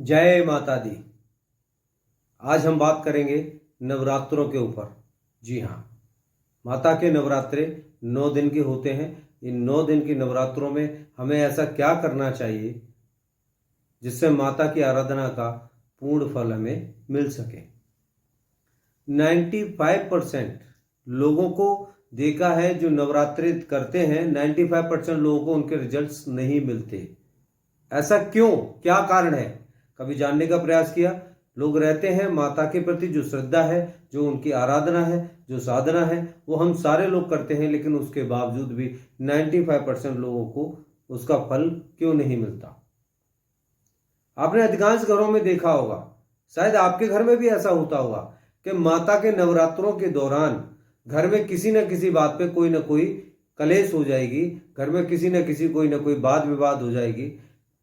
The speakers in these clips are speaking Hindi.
जय माता दी। आज हम बात करेंगे नवरात्रों के ऊपर। जी हाँ, माता के नवरात्रे 9 दिन के होते हैं। इन 9 दिन की नवरात्रों में हमें ऐसा क्या करना चाहिए जिससे माता की आराधना का पूर्ण फल हमें मिल सके। 95% लोगों को देखा है जो नवरात्रि करते हैं, 95% लोगों को उनके रिजल्ट्स नहीं मिलते। ऐसा क्यों, क्या कारण है? कभी जानने का प्रयास किया? लोग रहते हैं माता के प्रति जो श्रद्धा है, जो उनकी आराधना है, जो साधना है, वो हम सारे लोग करते हैं, लेकिन उसके बावजूद भी 95% लोगों को उसका फल क्यों नहीं मिलता? आपने अधिकांश घरों में देखा होगा, शायद आपके घर में भी ऐसा होता होगा कि माता के नवरात्रों के दौरान घर में किसी न किसी बात पे कोई ना कोई कलेश हो जाएगी, घर में किसी न किसी कोई ना कोई वाद विवाद हो जाएगी,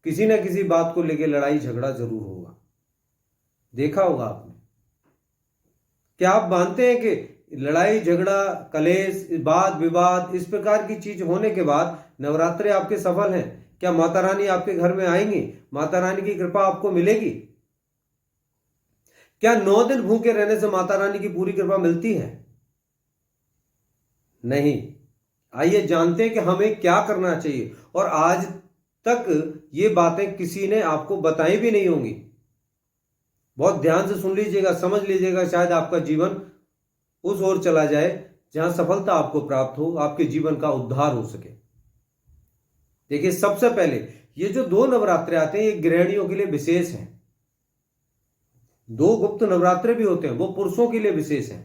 किसी न किसी बात को लेकर लड़ाई झगड़ा जरूर होगा। देखा होगा आपने। क्या आप मानते हैं कि लड़ाई झगड़ा, कलेश, वाद विवाद, इस प्रकार की चीज होने के बाद नवरात्रे आपके सफल हैं? क्या माता रानी आपके घर में आएंगी? माता रानी की कृपा आपको मिलेगी? क्या 9 दिन भूखे रहने से माता रानी की पूरी कृपा मिलती है? नहीं। आइए जानते हैं कि हमें क्या करना चाहिए, और आज तक ये बातें किसी ने आपको बताई भी नहीं होंगी। बहुत ध्यान से सुन लीजिएगा, समझ लीजिएगा, शायद आपका जीवन उस ओर चला जाए जहां सफलता आपको प्राप्त हो, आपके जीवन का उद्धार हो सके। देखिए, सबसे पहले ये जो 2 नवरात्रे आते हैं, ये गृहिणियों के लिए विशेष हैं। 2 गुप्त नवरात्रे भी होते हैं, वो पुरुषों के लिए विशेष हैं।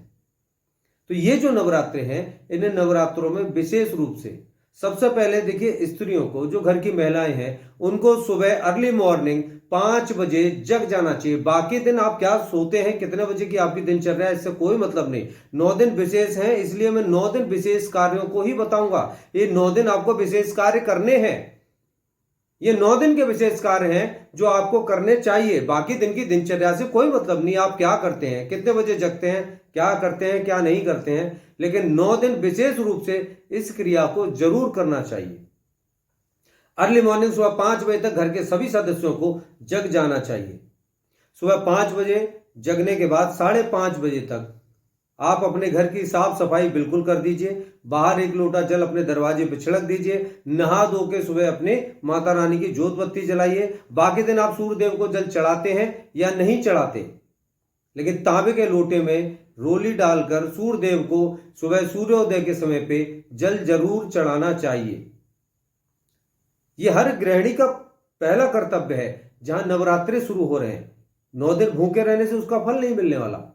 तो ये जो नवरात्रे हैं, इन्हें नवरात्रों में विशेष रूप से सबसे पहले देखिए, स्त्रियों को, जो घर की महिलाएं हैं, उनको सुबह अर्ली मॉर्निंग 5 बजे जग जाना चाहिए। बाकी दिन आप क्या सोते हैं, कितने बजे की आपकी दिनचर्या है, इससे कोई मतलब नहीं। 9 दिन विशेष हैं, इसलिए मैं 9 दिन विशेष कार्यों को ही बताऊंगा। ये 9 दिन आपको विशेष कार्य करने हैं। ये 9 दिन के विशेष कार्य हैं जो आपको करने चाहिए। बाकी दिन की दिनचर्या से कोई मतलब नहीं। आप क्या करते हैं, कितने बजे जगते हैं, क्या करते हैं, क्या नहीं करते हैं, लेकिन 9 दिन विशेष रूप से इस क्रिया को जरूर करना चाहिए। अर्ली मॉर्निंग सुबह 5 बजे तक घर के सभी सदस्यों को जग जाना चाहिए। सुबह 5 बजे जगने के बाद 5:30 बजे तक आप अपने घर की साफ सफाई बिल्कुल कर दीजिए। बाहर 1 लोटा जल अपने दरवाजे पर छिड़क दीजिए। नहा धो के सुबह अपने माता रानी की जोत बत्ती जलाइए। बाकी दिन आप सूर्य देव को जल चढ़ाते हैं या नहीं चढ़ाते, लेकिन तांबे के लोटे में रोली डालकर सूर्य देव को सुबह सूर्योदय के समय पे जल जरूर चढ़ाना चाहिए। यह हर गृहिणी का पहला कर्तव्य है जहां नवरात्रे शुरू हो रहे हैं। 9 दिन भूखे रहने से उसका फल नहीं मिलने वाला।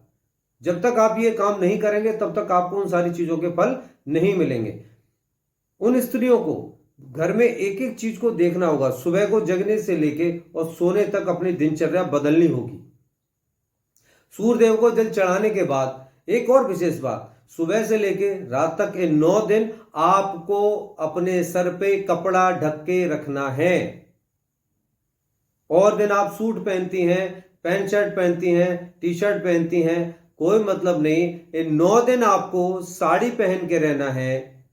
जब तक आप ये काम नहीं करेंगे, तब तक आपको उन सारी चीजों के फल नहीं मिलेंगे। उन स्त्रियों को घर में एक एक चीज को देखना होगा। सुबह को जगने से लेके और सोने तक अपनी दिनचर्या बदलनी होगी। सूर्य देव को जल चढ़ाने के बाद एक और विशेष बात, सुबह से लेके रात तक ये 9 दिन आपको अपने सर पे कपड़ा ढक के रखना है। और दिन आप सूट पहनती हैं, पैंट शर्ट पहनती हैं, टी शर्ट पहनती हैं, कोई मतलब नहीं। ये 9 दिन आपको साड़ी पहन के रहना है।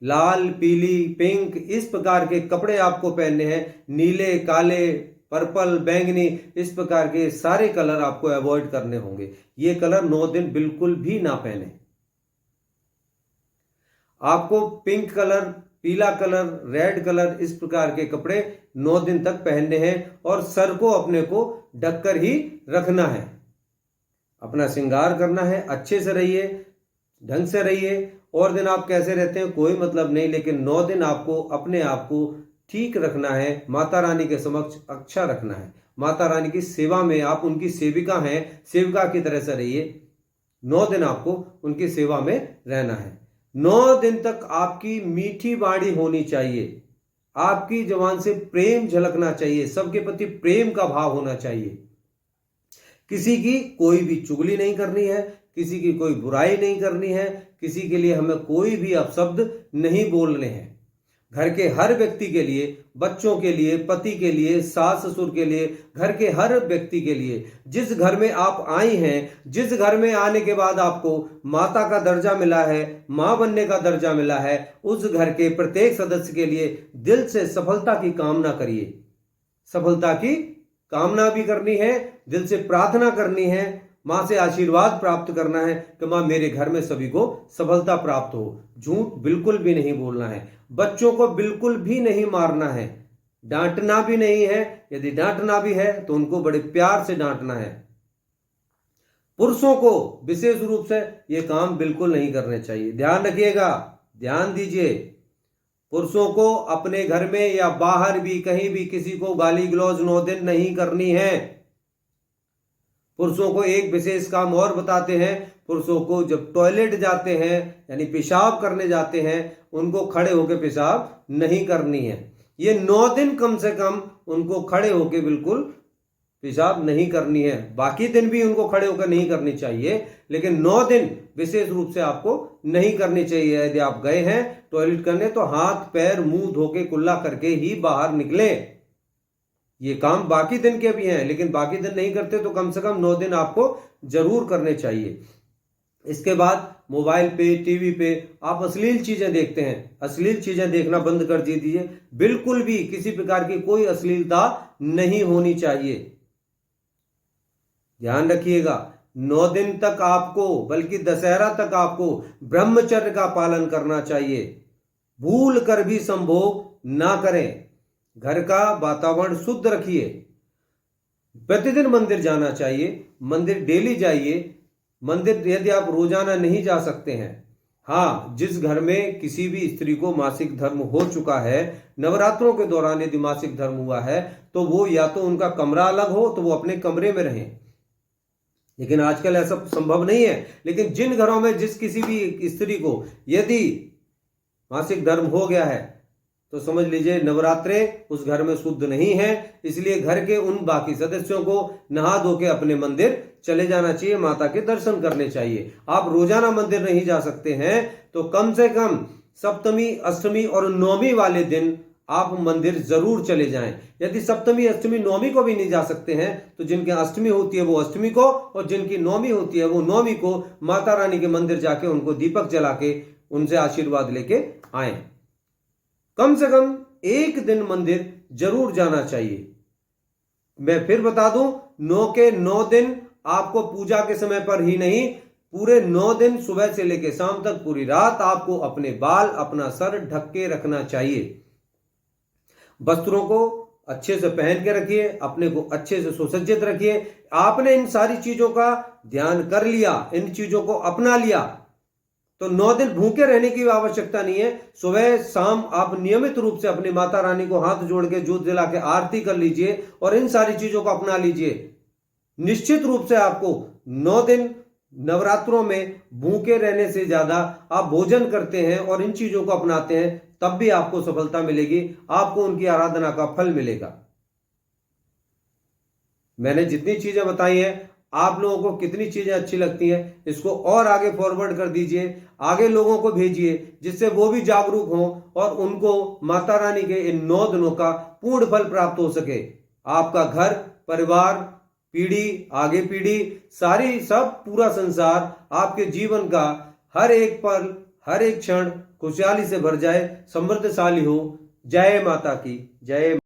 लाल, पीली, पिंक, इस प्रकार के कपड़े आपको पहनने हैं। नीले, काले, पर्पल, बैंगनी, इस प्रकार के सारे कलर आपको अवॉइड करने होंगे। ये कलर 9 दिन बिल्कुल भी ना पहने। आपको पिंक कलर, पीला कलर, रेड कलर, इस प्रकार के कपड़े 9 दिन तक पहनने हैं, और सर को अपने को ढककर ही रखना है। अपना श्रृंगार करना है। अच्छे से रहिए, ढंग से रहिए। और दिन आप कैसे रहते हैं कोई मतलब नहीं, लेकिन 9 दिन आपको अपने आप को ठीक रखना है। माता रानी के समक्ष अच्छा रखना है। माता रानी की सेवा में आप उनकी सेविका हैं, सेविका की तरह से रहिए। 9 दिन आपको उनकी सेवा में रहना है। 9 दिन तक आपकी मीठी वाणी होनी चाहिए। आपकी जुबान से प्रेम झलकना चाहिए। सबके प्रति प्रेम का भाव होना चाहिए। किसी की कोई भी चुगली नहीं करनी है, किसी की कोई बुराई नहीं करनी है, किसी के लिए हमें कोई भी अपशब्द नहीं बोलने हैं। घर के हर व्यक्ति के लिए, बच्चों के लिए, पति के लिए, सास ससुर के लिए, घर के हर व्यक्ति के लिए, जिस घर में आप आई हैं, जिस घर में आने के बाद आपको माता का दर्जा मिला है, मां बनने का दर्जा मिला है, उस घर के प्रत्येक सदस्य के लिए दिल से सफलता की कामना करिए। सफलता की कामना भी करनी है, दिल से प्रार्थना करनी है, माँ से आशीर्वाद प्राप्त करना है कि माँ मेरे घर में सभी को सफलता प्राप्त हो। झूठ बिल्कुल भी नहीं बोलना है, बच्चों को बिल्कुल भी नहीं मारना है, डांटना भी नहीं है, यदि डांटना भी है तो उनको बड़े प्यार से डांटना है। पुरुषों को विशेष रूप से ये काम बिल्कुल नहीं करने चाहिए, ध्यान रखिएगा, ध्यान दीजिए। पुरुषों को अपने घर में या बाहर भी कहीं भी किसी को गाली गलौज 9 दिन नहीं करनी है। पुरुषों को एक विशेष काम और बताते हैं, पुरुषों को जब टॉयलेट जाते हैं यानी पेशाब करने जाते हैं, उनको खड़े होकर पेशाब नहीं करनी है। ये 9 दिन कम से कम उनको खड़े होकर बिल्कुल पेशाब नहीं करनी है। बाकी दिन भी उनको खड़े होकर नहीं करनी चाहिए, लेकिन 9 दिन विशेष रूप से आपको नहीं करनी चाहिए। यदि आप गए हैं टॉयलेट करने तो हाथ पैर मुंह धो के कुल्ला करके ही बाहर निकले। ये काम बाकी दिन के भी हैं, लेकिन बाकी दिन नहीं करते तो कम से कम 9 दिन आपको जरूर करने चाहिए। इसके बाद मोबाइल पे टीवी पे आप अश्लील चीजें देखते हैं, अश्लील चीजें देखना बंद कर दीजिए। बिल्कुल भी किसी प्रकार की कोई अश्लीलता नहीं होनी चाहिए, ध्यान रखिएगा। 9 दिन तक आपको, बल्कि दशहरा तक आपको ब्रह्मचर्य का पालन करना चाहिए। भूल कर भी संभोग ना करें, घर का वातावरण शुद्ध रखिए। प्रतिदिन मंदिर जाना चाहिए, मंदिर डेली जाइए। मंदिर यदि आप रोजाना नहीं जा सकते हैं, हाँ, जिस घर में किसी भी स्त्री को मासिक धर्म हो चुका है, नवरात्रों के दौरान यदि मासिक धर्म हुआ है, तो वो या तो उनका कमरा अलग हो तो वो अपने कमरे में रहें, लेकिन आजकल ऐसा संभव नहीं है। लेकिन जिन घरों में जिस किसी भी स्त्री को यदि मासिक धर्म हो गया है तो समझ लीजिए नवरात्रे उस घर में शुद्ध नहीं है, इसलिए घर के उन बाकी सदस्यों को नहा धो के अपने मंदिर चले जाना चाहिए, माता के दर्शन करने चाहिए। आप रोजाना मंदिर नहीं जा सकते हैं तो कम से कम सप्तमी अष्टमी और नौमी वाले दिन आप मंदिर जरूर चले जाएं। यदि सप्तमी अष्टमी नौमी को भी नहीं जा सकते हैं तो जिनकी अष्टमी होती है वो अष्टमी को, और जिनकी नौमी होती है वो नौमी को माता रानी के मंदिर जाके उनको दीपक जला के उनसे आशीर्वाद लेके आए। कम से कम एक दिन मंदिर जरूर जाना चाहिए। मैं फिर बता दूं, 9 के 9 दिन आपको पूजा के समय पर ही नहीं, पूरे 9 दिन सुबह से लेकर शाम तक पूरी रात आपको अपने बाल अपना सर ढक के रखना चाहिए। वस्त्रों को अच्छे से पहन के रखिए, अपने को अच्छे से सुसज्जित रखिए। आपने इन सारी चीजों का ध्यान कर लिया, इन चीजों को अपना लिया तो 9 दिन भूखे रहने की आवश्यकता नहीं है। सुबह शाम आप नियमित रूप से अपनी माता रानी को हाथ जोड़ के जोत जला के आरती कर लीजिए और इन सारी चीजों को अपना लीजिए। निश्चित रूप से आपको 9 दिन नवरात्रों में भूखे रहने से ज्यादा आप भोजन करते हैं और इन चीजों को अपनाते हैं, तब भी आपको सफलता मिलेगी, आपको उनकी आराधना का फल मिलेगा। मैंने जितनी चीजें बताई हैं, आप लोगों को कितनी चीजें अच्छी लगती हैं, इसको और आगे फॉरवर्ड कर दीजिए, आगे लोगों को भेजिए, जिससे वो भी जागरूक हों और उनको माता रानी के इन 9 दिनों का पूर्ण फल प्राप्त हो सके। आपका घर परिवार पीढ़ी आगे पीढ़ी सारी सब पूरा संसार आपके जीवन का हर एक पल हर एक क्षण खुशहाली से भर जाए, समृद्धशाली हो। जय माता की जय।